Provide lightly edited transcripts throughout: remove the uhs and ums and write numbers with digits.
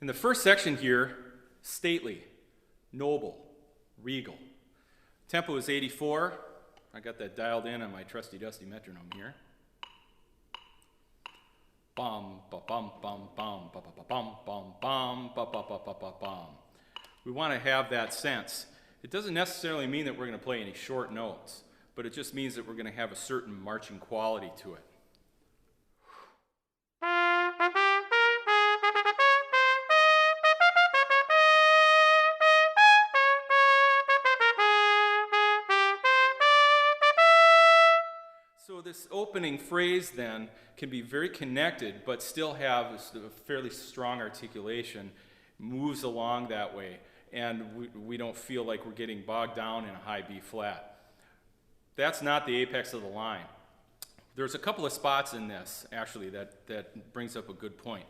In the first section here, stately, noble, regal. Tempo is 84. I got that dialed in on my trusty dusty metronome here. Bum ba bum bum bum ba ba ba bum bum bum ba ba ba ba ba bum. We want to have that sense. It doesn't necessarily mean that we're going to play any short notes, but it just means that we're going to have a certain marching quality to it. So this opening phrase then can be very connected, but still have a fairly strong articulation, moves along that way, and we don't feel like we're getting bogged down in a high B flat. That's not the apex of the line. There's a couple of spots in this, actually, that brings up a good point.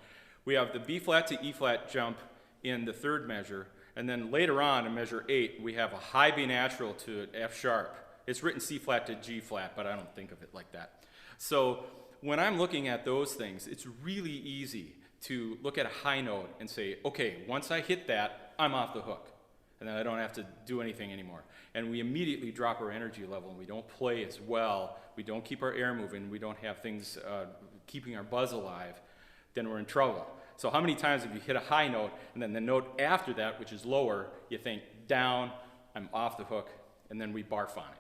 We have the B flat to E flat jump in the third measure, and then later on in measure 8, we have a high B natural to F sharp. It's written C flat to G flat, but I don't think of it like that. So when I'm looking at those things, it's really easy to look at a high note and say, okay, once I hit that, I'm off the hook. And then I don't have to do anything anymore. And we immediately drop our energy level, and we don't play as well. We don't keep our air moving. We don't have things keeping our buzz alive. Then we're in trouble. So how many times have you hit a high note, and then the note after that, which is lower, you think, down, I'm off the hook, and then we barf on it.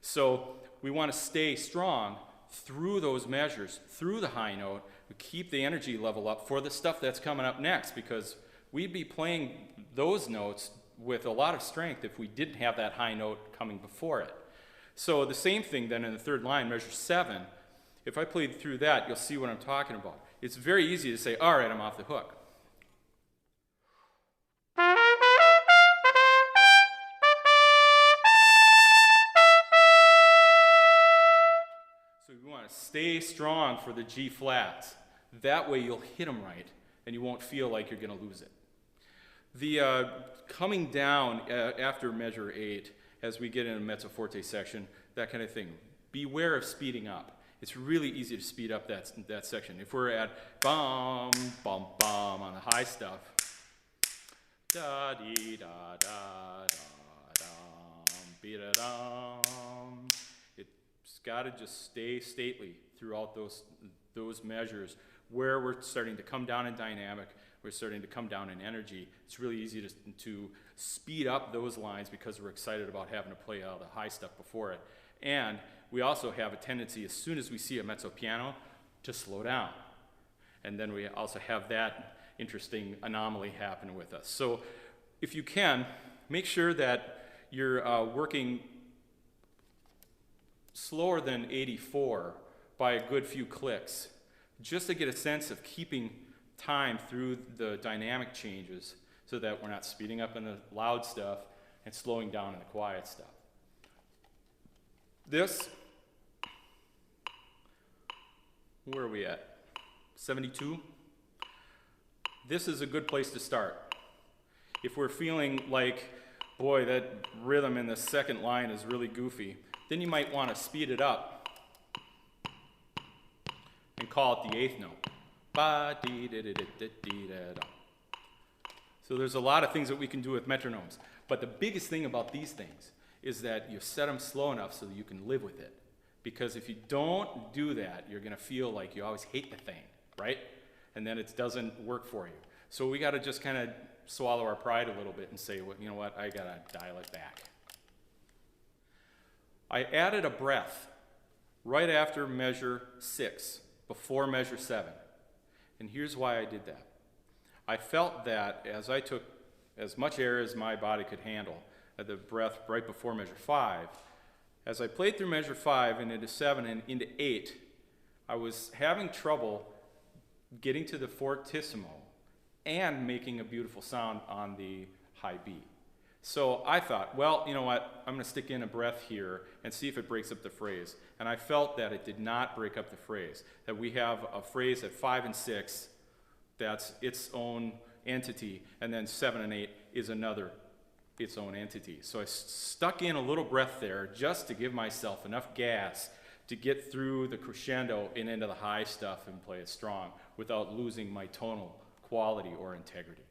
So we want to stay strong through those measures, through the high note. We keep the energy level up for the stuff that's coming up next, because we'd be playing those notes with a lot of strength if we didn't have that high note coming before it. So the same thing then in the third line, measure 7. If I played through that, you'll see what I'm talking about. It's very easy to say, all right, I'm off the hook. We want to stay strong for the G flats. That way you'll hit them right, and you won't feel like you're going to lose it. The coming down after measure 8, as we get in a mezzo forte section, that kind of thing. Beware of speeding up. It's really easy to speed up that section. If we're at bum, bum, bum on the high stuff, da dee da da da dum, be da dum. It's got to just stay stately throughout those measures where we're starting to come down in dynamic, we're starting to come down in energy. It's really easy to speed up those lines because we're excited about having to play all the high stuff before it. And we also have a tendency, as soon as we see a mezzo piano, to slow down. And then we also have that interesting anomaly happen with us. So if you can, make sure that you're working slower than 84 by a good few clicks, just to get a sense of keeping time through the dynamic changes so that we're not speeding up in the loud stuff and slowing down in the quiet stuff. This, where are we at? 72? This is a good place to start. If we're feeling like, boy, that rhythm in the second line is really goofy, then you might want to speed it up and call it the 8th note. Ba dee da da da da dee da da. So there's a lot of things that we can do with metronomes, but the biggest thing about these things is that you set them slow enough so that you can live with it. Because if you don't do that, you're going to feel like you always hate the thing, right? And then it doesn't work for you. So we got to just kind of swallow our pride a little bit and say, well, you know what, I got to dial it back. I added a breath right after measure 6, before measure 7. And here's why I did that. I felt that as I took as much air as my body could handle, the breath right before measure 5, as I played through measure 5 and into 7 and into 8, I was having trouble getting to the fortissimo and making a beautiful sound on the high B. So I thought, well, you know what, I'm going to stick in a breath here and see if it breaks up the phrase. And I felt that it did not break up the phrase, that we have a phrase at 5 and 6 that's its own entity, and then 7 and 8 is another its own entity. So I stuck in a little breath there just to give myself enough gas to get through the crescendo and into the high stuff and play it strong without losing my tonal quality or integrity.